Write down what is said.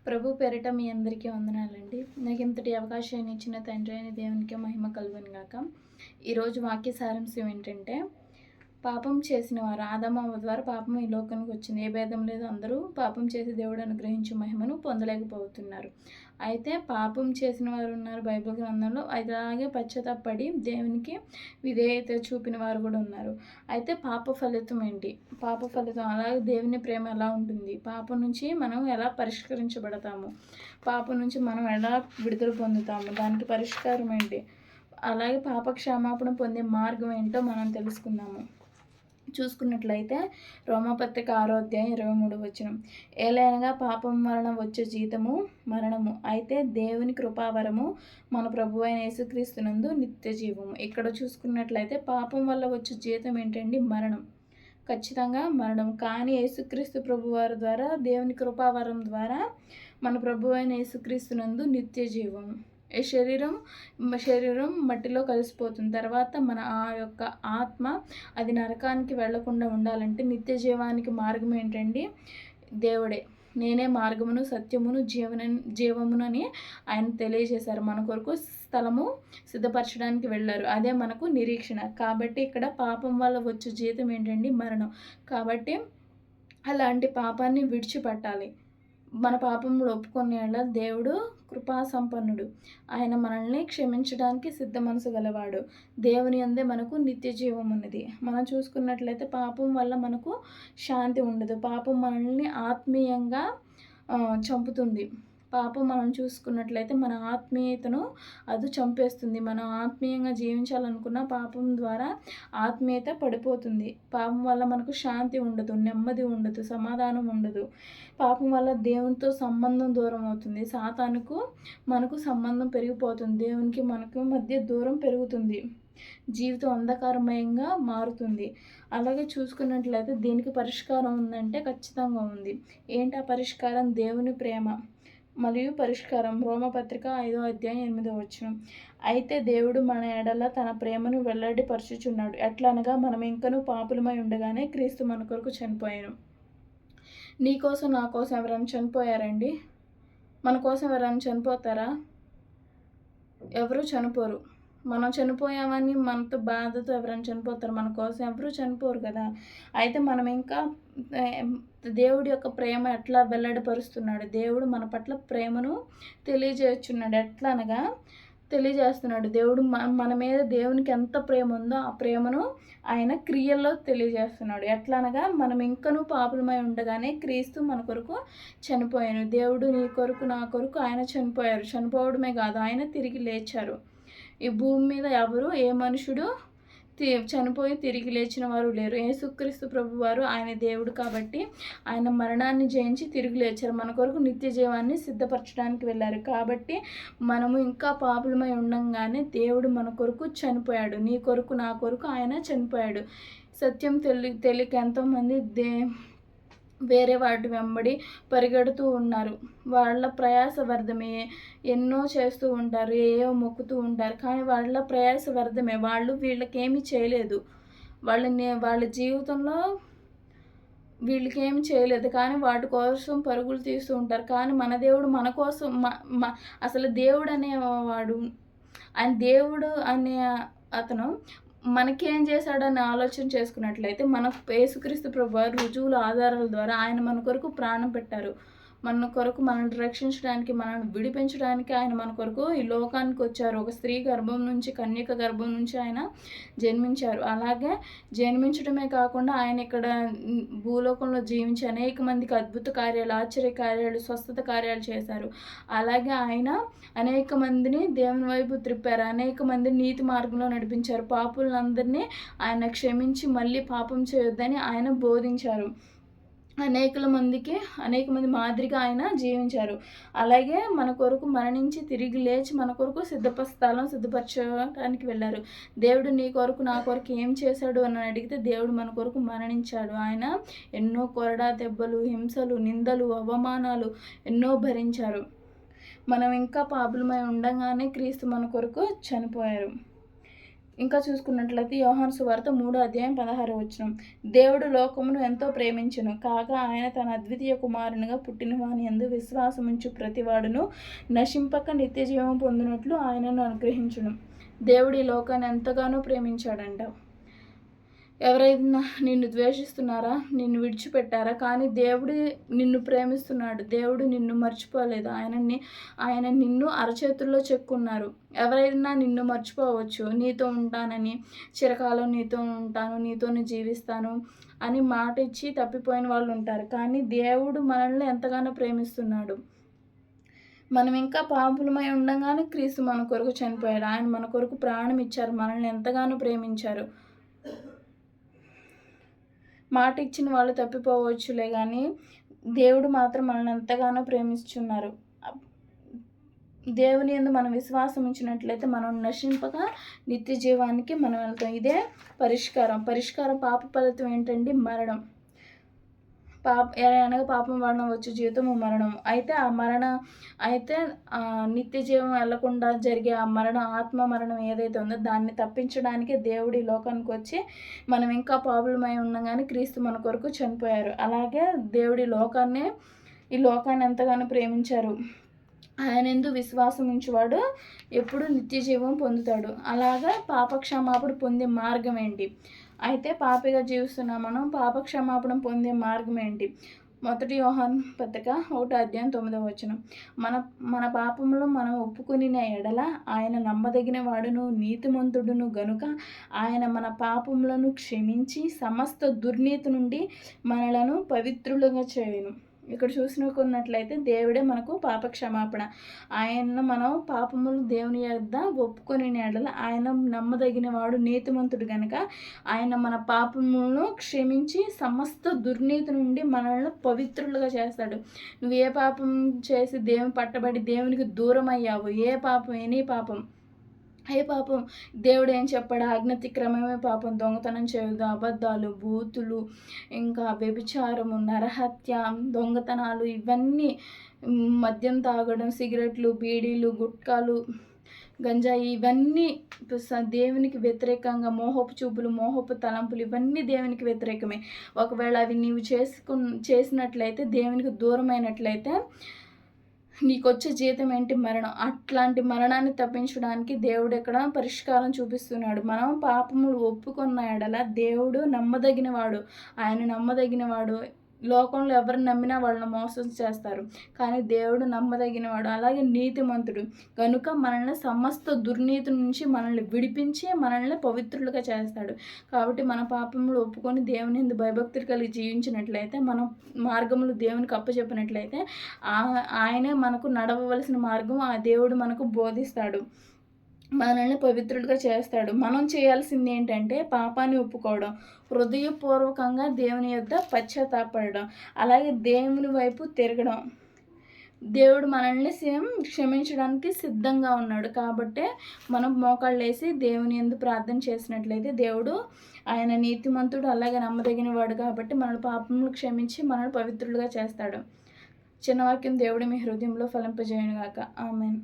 ప్రభు పేరిట మీ అందరికీ వందనాలండి. నాకు ఇంతటి అవకాశాన్ని ఇచ్చిన తండ్రి అయిన దేవునికి మహిమ కలుగును గాక. ఈరోజు వాక్య సారాంశం ఏంటంటే, పాపం చేసిన వారు ఆదాము అవ్వ ద్వారా పాపం ఈ లోకానికి వచ్చింది. ఏ భేదం లేదు, అందరూ పాపం చేసి దేవుడు అనుగ్రహించే మహిమను పొందలేకపోతున్నారు. అయితే పాపం చేసిన వారు ఉన్నారు బైబిల్ గ్రంథంలో. అలాగే పశ్చాత్తాపపడి దేవునికి విధేయత చూపిన వారు కూడా ఉన్నారు. అయితే పాప ఫలితం ఏంటి? పాప ఫలితం అలాగే దేవుని ప్రేమ ఎలా ఉంటుంది? పాపం నుంచి మనం ఎలా పరిష్కరించబడతాము? పాపం నుంచి మనం ఎలా విడుదల పొందుతాము? దానికి పరిష్కారం ఏంటి? అలాగే పాప క్షమాపణ పొందే మార్గం ఏంటో మనం తెలుసుకుందాము. చూసుకున్నట్లయితే రోమాపత్రిక 6:23 ఏలైనగా పాపం వలన వచ్చే జీతము మరణము, అయితే దేవుని కృపావరము మన ప్రభువైన యేసుక్రీస్తునందు నిత్య జీవము. ఇక్కడ చూసుకున్నట్లయితే పాపం వల్ల వచ్చే జీతం ఏంటండి? మరణం. ఖచ్చితంగా మరణం. కానీ యేసుక్రీస్తు ప్రభువారి ద్వారా, దేవుని కృపావరం ద్వారా మన ప్రభువైన యేసుక్రీస్తునందు నిత్య జీవము. ఈ శరీరం మట్టిలో కలిసిపోతుంది. తర్వాత మన ఆ యొక్క ఆత్మ అది నరకానికి వెళ్లకుండా ఉండాలంటే నిత్య జీవానికి మార్గం ఏంటండి? దేవుడే. నేనే మార్గమును సత్యమును జీవమునని ఆయన తెలియజేశారు. మన కొరకు స్థలము సిద్ధపరచడానికి వెళ్ళారు. అదే మనకు నిరీక్షణ. కాబట్టి ఇక్కడ పాపం వల్ల వచ్చే జీతం ఏంటండి? మరణం. కాబట్టి అలాంటి పాపాన్ని విడిచిపెట్టాలి. మన పాపములు ఒప్పుకునే దేవుడు కృపాసంపన్నుడు. ఆయన మనల్ని క్షమించడానికి సిద్ధ మనసు గలవాడు. దేవుని అందే మనకు నిత్య జీవం ఉన్నది. మనం చూసుకున్నట్లయితే పాపం వల్ల మనకు శాంతి ఉండదు. పాపం మనల్ని ఆత్మీయంగా చంపుతుంది. పాపం మనం చూసుకున్నట్లయితే మన ఆత్మీయతను అది చంపేస్తుంది. మనం ఆత్మీయంగా జీవించాలనుకున్న పాపం ద్వారా ఆత్మీయత పడిపోతుంది. పాపం వల్ల మనకు శాంతి ఉండదు, నెమ్మది ఉండదు, సమాధానం ఉండదు. పాపం వల్ల దేవునితో సంబంధం దూరం అవుతుంది. సాతానుకు మనకు సంబంధం పెరిగిపోతుంది. దేవునికి మనకు మధ్య దూరం పెరుగుతుంది. జీవితం అంధకారమయంగా మారుతుంది. అలాగే చూసుకున్నట్లయితే దీనికి పరిష్కారం ఉందంటే ఖచ్చితంగా ఉంది. ఏంటి ఆ పరిష్కారం? దేవుని ప్రేమ మరియు పరిష్కారం. రోమపత్రిక 5:8 అయితే దేవుడు మన ఎడల తన ప్రేమను వెల్లడిపరచుచున్నాడు. ఎట్లనగా మనం ఇంకనూ పాపులమై ఉండగానే క్రీస్తు మన కొరకు చనిపోయాను. నీ కోసం నా కోసం ఎవరైనా చనిపోయారండి? మన కోసం ఎవరైనా చనిపోతారా? ఎవరు చనిపోరు. మనం చనిపోయామని మనతో బాధతో ఎవరైనా చనిపోతారు? మన కోసం ఎవరు చనిపోరు కదా. అయితే మనం ఇంకా దేవుడి యొక్క ప్రేమ ఎట్లా వెల్లడిపరుస్తున్నాడు? దేవుడు మన పట్ల ప్రేమను తెలియజేస్తున్నాడు. ఎట్లా అనగా తెలియజేస్తున్నాడు. దేవుడు మన మీద దేవునికి ఎంత ప్రేమ ఉందో ఆ ప్రేమను ఆయన క్రియల్లో తెలియజేస్తున్నాడు. ఎట్లా అనగా మనం ఇంకనూ పాపులమై ఉండగానే క్రీస్తు మన కొరకు చనిపోయాను. దేవుడు నీ కొరకు నా కొరకు ఆయన చనిపోయారు. చనిపోవడమే కాదు, ఆయన తిరిగి లేచారు. ఈ భూమి మీద ఎవరు ఏ మనుషుడు చనిపోయి తిరిగి లేచిన వారు లేరు. యేసుక్రీస్తు ప్రభువారు ఆయన దేవుడు కాబట్టి ఆయన మరణాన్ని జయించి తిరిగి లేచారు. మన కొరకు నిత్య జీవాన్ని సిద్ధపరచడానికి వెళ్ళారు. కాబట్టి మనము ఇంకా పాపులమై ఉండంగానే దేవుడు మన కొరకు చనిపోయాడు. నీ కొరకు నా కొరకు ఆయన చనిపోయాడు. సత్యం తెలియక ఎంతోమంది వేరే వాటి వెంబడి పరిగెడుతూ ఉన్నారు. వాళ్ళ ప్రయాస వ్యర్థమే. ఎన్నో చేస్తూ ఉంటారు, ఏవో మొక్కుతూ ఉంటారు, కానీ వాళ్ళ ప్రయాస వ్యర్థమే. వాళ్ళు వీళ్ళకేమీ చేయలేదు. వాళ్ళ జీవితంలో వీళ్ళకేమి చేయలేదు, కానీ వాటి కోసం పరుగులు తీస్తూ ఉంటారు. కానీ మన దేవుడు మన కోసం అసలు దేవుడు అనేవాడు, ఆయన దేవుడు అనే అతను మనకేం చేశాడని ఆలోచన చేసుకున్నట్లయితే మన యేసుక్రీస్తు ప్రభువారు రుజువుల ఆధారాల ద్వారా ఆయన మన కొరకు ప్రాణం పెట్టారు. మన కొరకు మనల్ని రక్షించడానికి, మనల్ని విడిపించడానికి ఆయన మన కొరకు ఈ లోకానికి వచ్చారు. ఒక స్త్రీ గర్భం నుంచి, కన్యక గర్భం నుంచి ఆయన జన్మించారు. అలాగే జన్మించడమే కాకుండా ఆయన ఇక్కడ భూలోకంలో జీవించి అనేక మందికి అద్భుత కార్యాలు, ఆశ్చర్య కార్యాలు, స్వస్థత కార్యాలు చేశారు. అలాగే ఆయన అనేక మందిని దేవుని వైపు త్రిప్పారు. అనేక మందిని నీతి మార్గంలో నడిపించారు. పాపులందరినీ ఆయన క్షమించి మళ్ళీ పాపం చేయొద్దని ఆయన బోధించారు. అనేక మంది మాదిరిగా ఆయన జీవించారు. అలాగే మన కొరకు మరణించి తిరిగి లేచి మన కొరకు స్థలం సిద్ధపరచడానికి వెళ్ళారు. దేవుడు నీ కొరకు నా కొరకు ఏం చేశాడు అని అడిగితే దేవుడు మన కొరకు మరణించాడు. ఆయన ఎన్నో కొరడా దెబ్బలు, హింసలు, నిందలు, అవమానాలు ఎన్నో భరించారు. మనం ఇంకా పాపులమై ఉండగానే క్రీస్తు మన కొరకు చనిపోయారు. ఇంకా చూసుకున్నట్లయితే యోహాను సువార్త 3:16 దేవుడు లోకమును ఎంతో ప్రేమించును కాగా ఆయన తన అద్వితీయ కుమారునిగా పుట్టిన వాని యందు విశ్వాసముంచు ప్రతివాడును నశింపక నిత్య జీవం పొందినట్లు ఆయనను అనుగ్రహించును. దేవుడు ఈ లోకాన్ని ఎంతగానో ప్రేమించాడంట. ఎవరైనా నిన్ను ద్వేషిస్తున్నారా, నిన్ను విడిచిపెట్టారా, కానీ దేవుడు నిన్ను ప్రేమిస్తున్నాడు. దేవుడు నిన్ను మర్చిపోలేదు. ఆయన నిన్ను అరచేతుల్లో చెక్కున్నారు. ఎవరైనా నిన్ను మర్చిపోవచ్చు, నీతో ఉంటానని, చిరకాలం నీతో ఉంటాను, నీతోనే జీవిస్తాను అని మాట ఇచ్చి తప్పిపోయిన వాళ్ళు ఉంటారు. కానీ దేవుడు మనల్ని ఎంతగానో ప్రేమిస్తున్నాడు. మనం ఇంకా పాపులమై ఉండగానే క్రీస్తు మన కొరకు చనిపోయాడు. ఆయన మన కొరకు ప్రాణం ఇచ్చారు. మనల్ని ఎంతగానో ప్రేమించారు. మాట ఇచ్చిన వాళ్ళు తప్పిపోవచ్చులే, కానీ దేవుడు మాత్రం మనల్ని ఎంతగానో ప్రేమిస్తున్నారు. దేవుని యందు మనం విశ్వాసం ఉంచినట్లయితే మనం నశింపక నిత్య జీవానికి మనం వెళ్తాం. ఇదే పరిష్కారం. పాప ఫలితం ఏంటండి? మరణం. అనగా పాపం వలన వచ్చే జీవితము మరణం. అయితే నిత్య జీవం వెళ్లకుండా జరిగే ఆ మరణం, ఆత్మ మరణం ఏదైతే ఉందో దాన్ని తప్పించడానికి దేవుడి లోకానికి వచ్చి మనం ఇంకా పాపులమై ఉండగానే క్రీస్తు మన కొరకు చనిపోయారు. అలాగే దేవుడి ఈ లోకాన్ని ఎంతగానో ప్రేమించారు. ఆయన యందు విశ్వాసం ఉంచేవాడు ఎప్పుడు నిత్య జీవం పొందుతాడు. అలాగా పాపక్షమాపణ పొందే మార్గం ఏంటి? అయితే పాపిగా జీవిస్తున్న మనం పాపక్షమాపణ పొందే మార్గం ఏంటి? 1 యోహాను పత్రిక 1:9 మన పాపములు మనం ఒప్పుకొనిన ఎడల ఆయన నమ్మదగిన వాడును నీతిమంతుడును గనుక ఆయన మన పాపములను క్షమించి సమస్త దుర్నీతి నుండి మనలను పవిత్రులుగా చేయును. ఇక్కడ చూసుకున్నట్లయితే దేవుడే మనకు పాప క్షమాపణ. మనం పాపములు దేవుని యొద్ద ఒప్పుకొని ఎడల ఆయన నమ్మదగిన వాడు నీతిమంతుడు కనుక ఆయన మన పాపములను క్షమించి సమస్త దుర్నీతి నుండి మనల్ని పవిత్రులుగా చేస్తాడు. నువ్వు ఏ పాపం చేసి దేవుని పట్టబడి దేవునికి దూరం అయ్యావు, ఏ పాపం దేవుడు ఏం చెప్పాడు? ఆజ్ఞాతిక్రమమే పాపం. దొంగతనం చేయదు, అబద్ధాలు, బూతులు, ఇంకా వ్యభిచారము, నరహత్య, దొంగతనాలు, ఇవన్నీ, మద్యం తాగడం, సిగరెట్లు, బీడీలు, గుట్కాలు, గంజాయి, ఇవన్నీ దేవునికి వ్యతిరేకంగా మోహపు చూపులు, మోహపు తలంపులు, ఇవన్నీ దేవునికి వ్యతిరేకమే. ఒకవేళ అవి నీవు చేసినట్లయితే దేవునికి దూరమైనట్లయితే నీకు వచ్చే జీతం ఏంటి? మరణం. అట్లాంటి మరణాన్ని తప్పించడానికి దేవుడు ఇక్కడ పరిష్కారం చూపిస్తున్నాడు. మనం పాపములు ఒప్పుకున్న ఎడల దేవుడు నమ్మదగినవాడు. ఆయన నమ్మదగినవాడు. లోకంలో ఎవరు నమ్మినా వాళ్ళని మోసం చేస్తారు, కానీ దేవుడు నమ్మదగినవాడు. అలాగే నీతిమంతుడు కనుక మనల్ని సమస్త దుర్నీతి నుంచి మనల్ని విడిపించి మనల్ని పవిత్రులుగా చేస్తాడు. కాబట్టి మన పాపములు ఒప్పుకొని దేవుని యందు భయభక్తులు కలిగి జీవించినట్లయితే, మన మార్గములు దేవునికి అప్పచెప్పినట్లయితే ఆయనే మనకు నడవవలసిన మార్గం ఆ దేవుడు మనకు బోధిస్తాడు, మనల్ని పవిత్రులుగా చేస్తాడు. మనం చేయాల్సింది ఏంటంటే పాపాన్ని ఒప్పుకోవడం, హృదయపూర్వకంగా దేవుని యొద్ద పశ్చాత్తాపడడం, అలాగే దేవుని వైపు తిరగడం. దేవుడు మనల్ని క్షమించడానికి సిద్ధంగా ఉన్నాడు. కాబట్టి మనం మోకాళ్ళు వేసి దేవుని యందు ప్రార్థన చేసినట్లయితే దేవుడు ఆయన నీతిమంతుడు, అలాగే నమ్మదగిన వాడు. కాబట్టి మన పాపములు క్షమించి మనల్ని పవిత్రులుగా చేస్తాడు. చిన్న వాక్యం దేవుడు మీ హృదయంలో ఫలింపజేయునుగాక. ఆమేన్.